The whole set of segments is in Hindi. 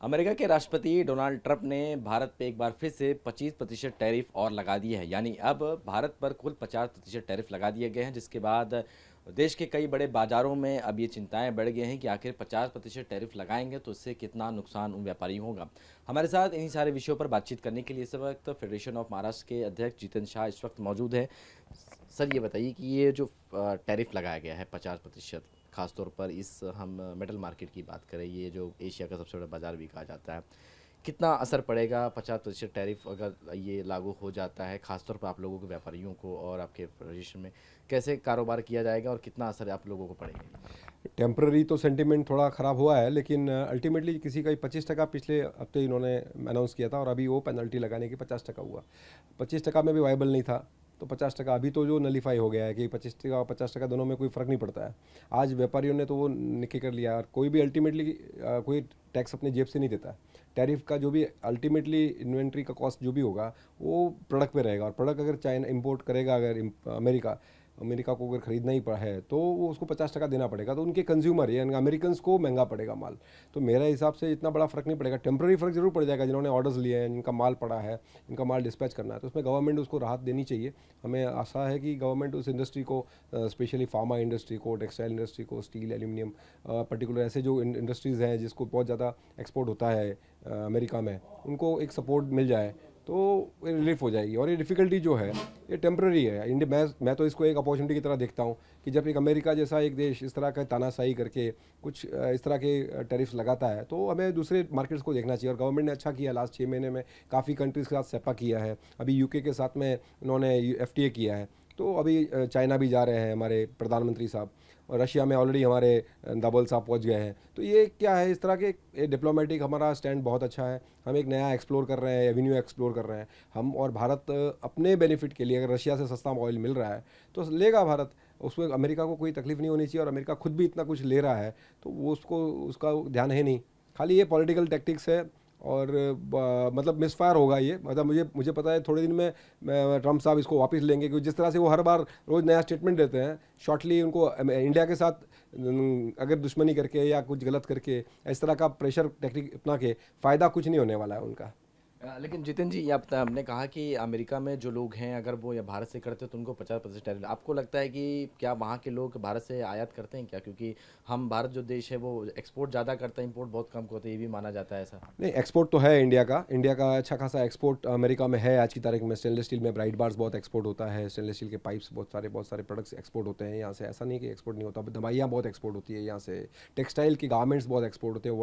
अमेरिका के राष्ट्रपति डोनाल्ड ट्रंप ने भारत पे एक बार फिर से 25% टैरिफ और लगा दिए हैं। यानी अब भारत पर कुल 50% टैरिफ लगा दिए गए हैं, जिसके बाद देश के कई बड़े बाजारों में अब ये चिंताएं बढ़ गई हैं कि आखिर 50% टैरिफ लगाएंगे तो इससे कितना नुकसान उन व्यापारियों होगा। हमारे साथ इन्हीं सारे विषयों पर बातचीत करने के लिए इस वक्त फेडरेशन ऑफ महाराष्ट्र के अध्यक्ष जितेंद्र शाह इस वक्त मौजूद है। सर, ये बताइए कि ये जो टैरिफ लगाया गया है 50%, खासतौर पर इस हम मेटल मार्केट की बात करें, ये जो एशिया का सबसे बड़ा बाजार भी कहा जाता है, कितना असर पड़ेगा 50% टैरिफ अगर ये लागू हो जाता है, खासतौर पर आप लोगों के व्यापारियों को, और आपके फेडरेशन में कैसे कारोबार किया जाएगा और कितना असर आप लोगों को पड़ेगा? टेम्पररी तो सेंटिमेंट थोड़ा ख़राब हुआ है, लेकिन अल्टीमेटली किसी का 25% पिछले हफ्ते इन्होंने अनाउंस किया था और अभी वो पेनल्टी लगाने की 50% हुआ। 25% में भी वायबल नहीं था, तो 50% अभी तो जो नलीफाई हो गया है कि 25% और 50% दोनों में कोई फ़र्क नहीं पड़ता है। आज व्यापारियों ने तो वो निके कर लिया और कोई भी अल्टीमेटली कोई टैक्स अपने जेब से नहीं देता है। टैरिफ का जो भी अल्टीमेटली इन्वेंट्री का कॉस्ट जो भी होगा वो प्रोडक्ट पे रहेगा, और प्रोडक्ट अगर चाइना इंपोर्ट करेगा, अगर अमेरिका अमेरिका को अगर खरीदना ही पड़ा है तो वो उसको 50% देना पड़ेगा, तो उनके कंज्यूमर यानी अमेरिकन को महंगा पड़ेगा माल। तो मेरे हिसाब से इतना बड़ा फ़र्क नहीं पड़ेगा। टेम्प्रेरी फ़र्क जरूर पड़ जाएगा, जिन्होंने ऑर्डर्स लिए हैं, जिनका माल पड़ा है, इनका माल डिस्पैच करना है, तो उसमें गवर्नमेंट उसको राहत देनी चाहिए। हमें आशा है कि गवर्नमेंट उस इंडस्ट्री को, स्पेशली फार्मा इंडस्ट्री को, टेक्सटाइल इंडस्ट्री को, स्टील, एल्यूमिनियम, पर्टिकुलर ऐसे जो इंडस्ट्रीज़ हैं जिसको बहुत ज़्यादा एक्सपोर्ट होता है अमेरिका में, उनको एक सपोर्ट मिल जाए तो रिलीफ हो जाएगी। और ये डिफ़िकल्टी जो है ये टेम्प्रेरी है। इंडिया मैं तो इसको एक अपॉर्चुनिटी की तरह देखता हूँ कि जब एक अमेरिका जैसा एक देश इस तरह का तानाशाही करके कुछ इस तरह के टैरिफ्स लगाता है, तो हमें दूसरे मार्केट्स को देखना चाहिए। और गवर्नमेंट ने अच्छा किया, लास्ट 6 महीने में काफ़ी कंट्रीज़ के साथ सेपा किया है। अभी यूके के साथ में उन्होंने FTA किया है, तो अभी चाइना भी जा रहे हैं हमारे प्रधानमंत्री साहब, और रशिया में ऑलरेडी हमारे दावल साहब पहुंच गए हैं। तो ये क्या है, इस तरह के डिप्लोमेटिक हमारा स्टैंड बहुत अच्छा है। हम एक नया एक्सप्लोर कर रहे हैं, एवेन्यू एक्सप्लोर कर रहे हैं हम। और भारत अपने बेनिफिट के लिए, अगर रशिया से सस्ता ऑयल मिल रहा है तो लेगा भारत, उसमें अमेरिका को कोई तकलीफ नहीं होनी चाहिए। और अमेरिका खुद भी इतना कुछ ले रहा है तो वो उसको उसका ध्यान है नहीं, खाली ये पॉलिटिकल टैक्टिक्स है। और मतलब मिसफायर होगा ये, मतलब मुझे पता है थोड़े दिन में ट्रम्प साहब इसको वापस लेंगे, क्योंकि जिस तरह से वो हर बार रोज़ नया स्टेटमेंट देते हैं, शॉर्टली उनको इंडिया के साथ अगर दुश्मनी करके या कुछ गलत करके इस तरह का प्रेशर टेक्निक अपना के फ़ायदा कुछ नहीं होने वाला है उनका। लेकिन जितेंद्र जी, ये हमने कहा कि अमेरिका में जो लोग हैं अगर वो या भारत से करते हैं तो उनको 50% टैरिफ, आपको लगता है कि क्या वहाँ के लोग भारत से आयात करते हैं क्या? क्योंकि हम भारत जो देश है वो एक्सपोर्ट ज़्यादा करता है, इंपोर्ट बहुत कम होता है, ये भी माना जाता है ऐसा। नहीं, एक्सपोर्ट तो है इंडिया का अच्छा खासा एक्सपोर्ट अमेरिका में है। आज की तारीख में स्टेनलेस स्टील में ब्राइट बार्स बहुत एक्सपोर्ट होता है, स्टेनलेस स्टील के पाइप्स बहुत सारे प्रोडक्ट्स एक्सपोर्ट होते हैं यहाँ से। ऐसा नहीं कि एक्सपोर्ट नहीं होता, दवाइयाँ बहुत एक्सपोर्ट होती है यहाँ से, टेक्सटाइल की गारमेंट्स बहुत एक्सपोर्ट होते हैं।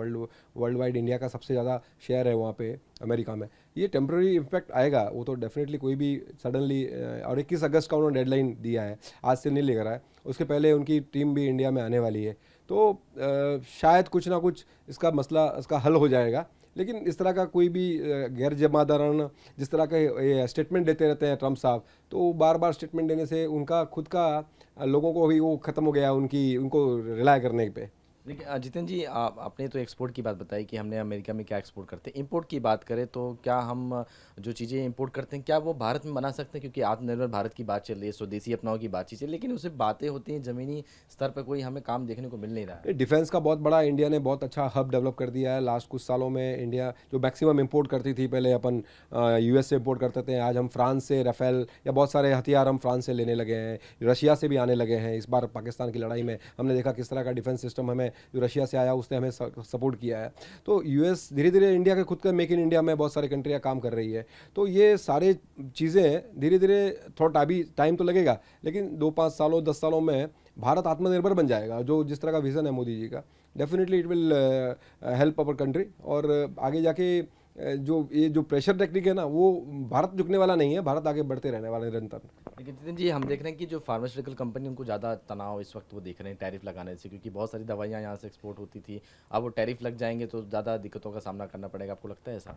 वर्ल्ड वाइड इंडिया का सबसे ज़्यादा शेयर है वहाँ पे अमेरिका में। ये टेम्प्रेरी इम्पैक्ट आएगा, वो तो डेफिनेटली कोई भी सडनली, और 21 अगस्त का उन्होंने डेडलाइन दिया है, आज से नहीं लेकर आए, उसके पहले उनकी टीम भी इंडिया में आने वाली है। तो शायद कुछ ना कुछ इसका मसला, इसका हल हो जाएगा। लेकिन इस तरह का कोई भी गैर जमादाराना जिस तरह के स्टेटमेंट देते रहते हैं ट्रम्प साहब, तो बार बार स्टेटमेंट देने से उनका खुद का लोगों को अभी वो ख़त्म हो गया उनको रिलाय करने पे। लेकिन जितेंद्र जी, आपने तो एक्सपोर्ट की बात बताई कि हमने अमेरिका में क्या एक्सपोर्ट करते हैं। इंपोर्ट की बात करें तो क्या हम जो चीज़ें इंपोर्ट करते हैं क्या वो भारत में बना सकते हैं? क्योंकि आत्मनिर्भर भारत की बात चल रही है, स्वदेशी अपनाओ की बात चल रही है, लेकिन उससे बातें होती हैं, ज़मीनी स्तर पर कोई हमें काम देखने को मिल नहीं रहा है। डिफेंस का बहुत बड़ा इंडिया ने बहुत अच्छा हब डेवलप कर दिया है लास्ट कुछ सालों में। इंडिया जो मैक्सिमम इंपोर्ट करती थी, पहले अपन US से इंपोर्ट करते थे, आज हम फ्रांस से राफेल या बहुत सारे हथियार हम फ्रांस से लेने लगे हैं, रशिया से भी आने लगे हैं। इस बार पाकिस्तान की लड़ाई में हमने देखा किस तरह का डिफेंस सिस्टम हमें जो रशिया से आया उसने हमें सपोर्ट किया है। तो US धीरे धीरे इंडिया के खुद का मेक इन इंडिया में बहुत सारी कंट्रियाँ काम कर रही है। तो ये सारे चीज़ें धीरे धीरे, थोड़ा अभी टाइम तो लगेगा, लेकिन 2-5 सालों 10 सालों में भारत आत्मनिर्भर बन जाएगा। जो जिस तरह का विज़न है मोदी जी का, definitely it will help our country. और आगे जाके जो प्रेशर टेक्निक है ना, वो भारत झुकने वाला नहीं है, भारत आगे बढ़ते रहने वाला है निरंतर। लेकिन जितिन जी, हम देख रहे हैं कि जो फार्मास्यूटिकल कंपनी, उनको ज़्यादा तनाव इस वक्त वो देख रहे हैं टैरिफ लगाने से, क्योंकि बहुत सारी दवाइयाँ यहाँ से एक्सपोर्ट होती थी, अब वो टैरिफ लग जाएंगे तो ज़्यादा दिक्कतों का सामना करना पड़ेगा। आपको लगता है ऐसा?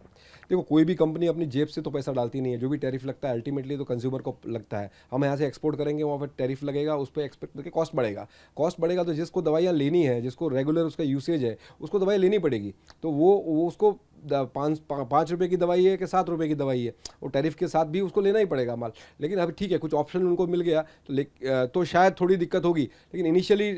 देखो, कोई भी कंपनी अपनी जेब से तो पैसा डालती नहीं है, जो भी टैरिफ लगता है अल्टीमेटली तो कंज्यूमर को लगता है। हम यहाँ से एक्सपोर्ट करेंगे, वहाँ पर टैरिफ लगेगा, उस पर एक्सपेक्ट करके कॉस्ट बढ़ेगा तो जिसको दवाइयाँ लेनी है, जिसको रेगुलर उसका यूसेज है, उसको दवाई लेनी पड़ेगी। तो वो उसको पाँच रुपये की दवाई है कि 7 रुपये की दवाई है, वो टैरिफ के साथ भी उसको लेना ही पड़ेगा माल। लेकिन अभी ठीक है, कुछ ऑप्शन उनको मिल गया तो शायद थोड़ी दिक्कत होगी, लेकिन इनिशियली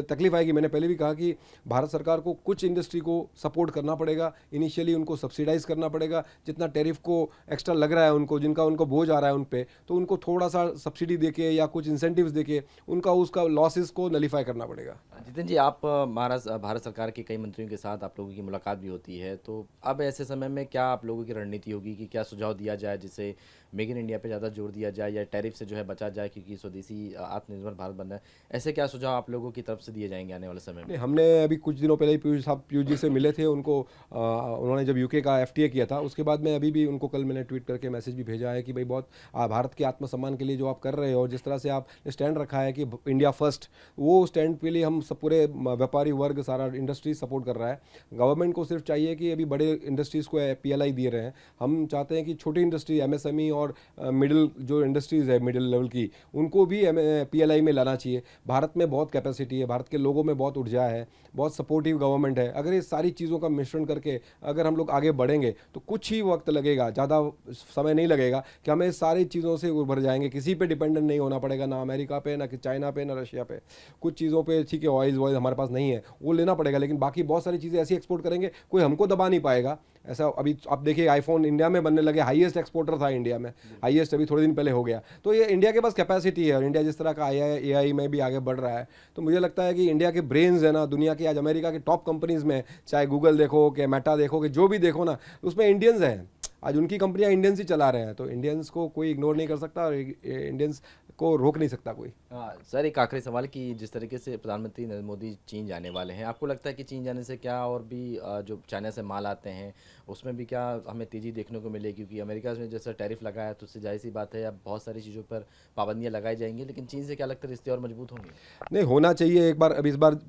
तकलीफ आएगी। मैंने पहले भी कहा कि भारत सरकार को कुछ इंडस्ट्री को सपोर्ट करना पड़ेगा, इनिशियली उनको सब्सिडाइज करना पड़ेगा। जितना टैरिफ को एक्स्ट्रा लग रहा है उनको, जिनका उनको बोझ आ रहा है उन पे, तो उनको थोड़ा सा सब्सिडी देके या कुछ इंसेंटिव्स देके उनका उसका लॉसेस को नलीफाई करना पड़ेगा। जितिन जी, आप भारत सरकार के कई मंत्रियों के साथ आप लोगों की मुलाकात भी होती है, तो अब ऐसे समय में क्या आप लोगों की रणनीति होगी कि क्या सुझाव दिया जाए जिससे मेक इन इंडिया पे ज़्यादा जोर दिया जाए या टैरिफ से जो है बचा जाए, क्योंकि स्वदेशी आत्मनिर्भर भारत बनना है। ऐसे क्या सुझाव आप लोगों की तरफ से दिए जाएंगे आने वाले समय में? नहीं, हमने अभी कुछ दिनों पहले ही पीयूष जी से मिले थे उनको। उन्होंने जब यूके का एफटीए किया था, उसके बाद में अभी भी उनको कल मैंने ट्वीट करके मैसेज भी भेजा है कि भाई बहुत भारत के आत्मसम्मान के लिए जो आप कर रहे हो और जिस तरह से आप स्टैंड रखा है कि इंडिया फर्स्ट, वो स्टैंड के लिए हम सब पूरे व्यापारी वर्ग, सारा इंडस्ट्री सपोर्ट कर रहा है। गवर्नमेंट को सिर्फ चाहिए कि अभी बड़े इंडस्ट्रीज़ को पीएलआई दिए रहे हैं, हम चाहते हैं कि छोटी इंडस्ट्री, एमएसएमई और मिडिल जो इंडस्ट्रीज़ है मिडिल लेवल की, उनको भी पीएलआई में लाना चाहिए। भारत में बहुत कैपेसिटी है, भारत के लोगों में बहुत ऊर्जा है, बहुत सपोर्टिव गवर्नमेंट है। अगर ये सारी चीज़ों का मिश्रण करके अगर हम लोग आगे बढ़ेंगे तो कुछ ही वक्त लगेगा, ज़्यादा समय नहीं लगेगा कि हमें सारी चीज़ों से उभर जाएंगे। किसी पे डिपेंडेंट नहीं होना पड़ेगा, ना अमेरिका पे, ना कि चाइना पे, ना रशिया पे। कुछ चीज़ों पे ठीक है, ऑयल हमारे पास नहीं है, वो लेना पड़ेगा, लेकिन बाकी बहुत सारी चीज़ें ऐसी एक्सपोर्ट करेंगे कोई हमको दबा नहीं पाएगा। ऐसा अभी आप देखिए, आईफोन इंडिया में बनने लगे, हाईएस्ट एक्सपोर्टर था इंडिया में, हाईएस्ट अभी थोड़े दिन पहले हो गया। तो ये इंडिया के पास कैपेसिटी है, और इंडिया जिस तरह का एआई में भी आगे बढ़ रहा है, तो मुझे लगता है कि इंडिया के ब्रेन्स है ना दुनिया की, आज अमेरिका के टॉप कंपनीज में, चाहे गूगल देखो कि मेटा देखो कि जो भी देखो ना, उसमें इंडियंस हैं। आज उनकी कंपनियां इंडियंस ही चला रहे हैं, तो इंडियंस को कोई इग्नोर नहीं कर सकता और इंडियंस को रोक नहीं सकता कोई। सर, एक आखिरी सवाल कि जिस तरीके से प्रधानमंत्री नरेंद्र मोदी चीन जाने वाले हैं, आपको लगता है कि चीन जाने से क्या और भी जो चाइना से माल आते हैं उसमें भी क्या हमें तेज़ी देखने को मिलेगी? क्योंकि अमेरिका में जैसा टैरिफ लगा है तो उससे जाहिर सी बात है अब बहुत सारी चीज़ों पर पाबंदियाँ लगाई जाएंगी, लेकिन चीन से क्या लगता है रिश्ते और मजबूत होंगे? नहीं, होना चाहिए एक बार। अब इस बार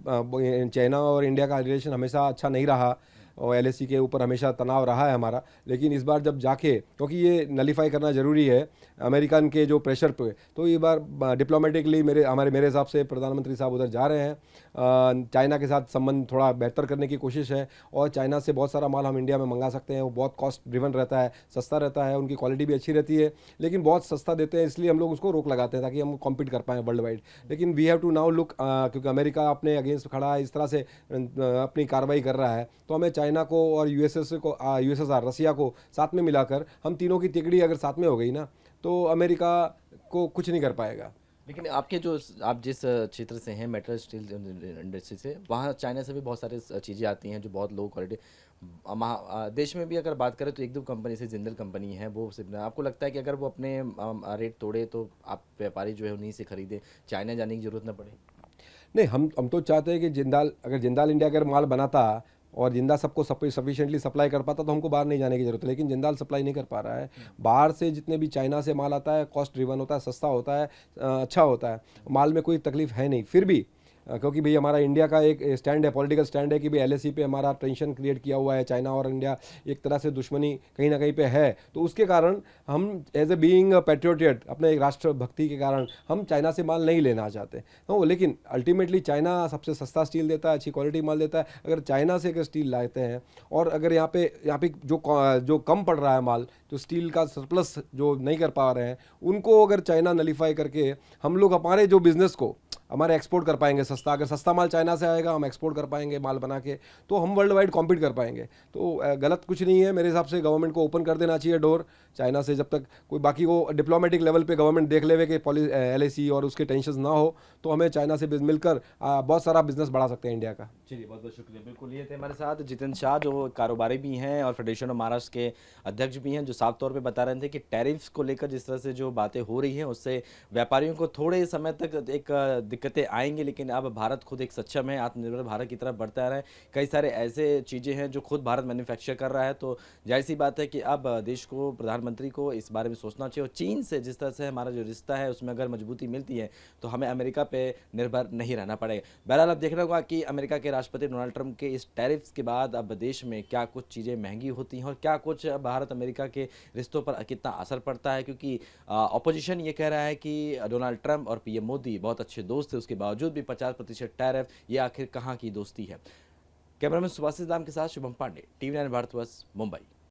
चाइना और इंडिया का रिलेशन हमेशा अच्छा नहीं रहा और एलएसी के ऊपर हमेशा तनाव रहा है हमारा, लेकिन इस बार जब जाके, क्योंकि ये नलीफाई करना ज़रूरी है अमेरिकन के जो प्रेशर पे, तो ये बार डिप्लोमेटिकली मेरे हिसाब से प्रधानमंत्री साहब उधर जा रहे हैं। चाइना के साथ संबंध थोड़ा बेहतर करने की कोशिश है, और चाइना से बहुत सारा माल हम इंडिया में मंगा सकते हैं। वो बहुत कॉस्ट ड्रिवन रहता है, सस्ता रहता है, उनकी क्वालिटी भी अच्छी रहती है, लेकिन बहुत सस्ता देते हैं, इसलिए हम लोग उसको रोक लगाते हैं ताकि हम कॉम्पीट कर पाएँ वर्ल्ड वाइड। लेकिन we have to now look, क्योंकि अमेरिका अपने अगेंस्ट खड़ा है, इस तरह से अपनी कार्रवाई कर रहा है, तो हमें चाइना को और यूएसएसआर रसिया को साथ में मिलाकर, हम तीनों की तिकड़ी अगर साथ में हो गई ना, तो अमेरिका को कुछ नहीं कर पाएगा। लेकिन आपके जो आप जिस क्षेत्र से हैं, मेटल स्टील इंडस्ट्री से, वहाँ चाइना से भी बहुत सारी चीज़ें आती हैं जो बहुत लो क्वालिटी। देश में भी अगर बात करें तो एक दो कंपनी से, जिंदल कंपनी है, वो सिर्फ, आपको लगता है कि अगर वो अपने रेट तोड़े तो आप व्यापारी जो है उन्हीं से खरीदे, चाइना जाने की ज़रूरत ना पड़े? नहीं, हम तो चाहते हैं कि जिंदाल इंडिया अगर माल बनाता और जिंदा सबको सफिशिएंटली सप्लाई कर पाता तो हमको बाहर नहीं जाने की जरूरत है, लेकिन जिंदाल सप्लाई नहीं कर पा रहा है। बाहर से जितने भी चाइना से माल आता है, कॉस्ट ड्रिवन होता है, सस्ता होता है, अच्छा होता है, माल में कोई तकलीफ है नहीं। फिर भी क्योंकि भाई हमारा इंडिया का एक स्टैंड है, पॉलिटिकल स्टैंड है कि भाई एलएसी पे हमारा टेंशन क्रिएट किया हुआ है, चाइना और इंडिया एक तरह से दुश्मनी कहीं ना कहीं पे है, तो उसके कारण हम एज ए बीइंग पैट्रियोटियट, अपने एक राष्ट्रभक्ति के कारण हम चाइना से माल नहीं लेना चाहते। तो लेकिन अल्टीमेटली चाइना सबसे सस्ता स्टील देता है, अच्छी क्वालिटी माल देता है। अगर चाइना से अगर स्टील लाते हैं और अगर यहाँ पे जो कम पड़ रहा है माल, जो स्टील का सरप्लस जो नहीं कर पा रहे हैं, उनको अगर चाइना नलीफाई करके हम लोग हमारे जो बिजनेस को हमारे एक्सपोर्ट कर पाएंगे सस्ता, अगर सस्ता माल चाइना से आएगा, हम एक्सपोर्ट कर पाएंगे माल बना के, तो हम वर्ल्ड वाइड कॉम्पीट कर पाएंगे। तो गलत कुछ नहीं है मेरे हिसाब से, गवर्नमेंट को ओपन कर देना चाहिए डोर चाइना से। जब तक कोई बाकी को डिप्लोमेटिक लेवल पे गवर्नमेंट देख लेवे कि एलएसी और उसके टेंशन ना हो, तो हमें चाइना से मिलकर बहुत सारा बिजनेस बढ़ा सकते हैं इंडिया का। चलिए, बहुत बहुत शुक्रिया। बिल्कुल, ये थे हमारे साथ जितिन शाह, जो कारोबारी भी हैं और फेडरेशन ऑफ महाराष्ट्र के अध्यक्ष भी हैं, जो साफ तौर पे बता रहे थे कि टैरिफ्स को लेकर जिस तरह से जो बातें हो रही हैं उससे व्यापारियों को थोड़े समय तक एक दिक्कतें आएंगी, लेकिन अब भारत खुद एक सक्षम है, आत्मनिर्भर भारत की तरफ बढ़ता है। कई सारे ऐसे चीज़ें हैं जो खुद भारत मैन्युफैक्चर कर रहा है, तो जाहिर सी बात है कि अब देश को, प्रधानमंत्री को इस बारे में सोचना चाहिए। और चीन से जिस तरह से हमारा जो रिश्ता है उसमें अगर मजबूती मिलती है तो हमें अमेरिका पे निर्भर नहीं रहना पड़ेगा। बहरहाल अब देखना होगा कि अमेरिका के राष्ट्रपति डोनाल्ड ट्रंप के इस टैरिफ्स के बाद अब देश में क्या कुछ चीज़ें महंगी होती हैं और क्या कुछ भारत अमेरिका के रिश्तों पर कितना असर पड़ता है, क्योंकि ऑपोजिशन ये कह रहा है कि डोनाल्ड ट्रंप और पीएम मोदी बहुत अच्छे दोस्त थे, उसके बावजूद भी 50% टैरिफ, ये आखिर कहाँ की दोस्ती है। कैमरामैन सुभाषित दाम के साथ शुभम पांडे, टीवी 9 भारतवर्ष, मुंबई।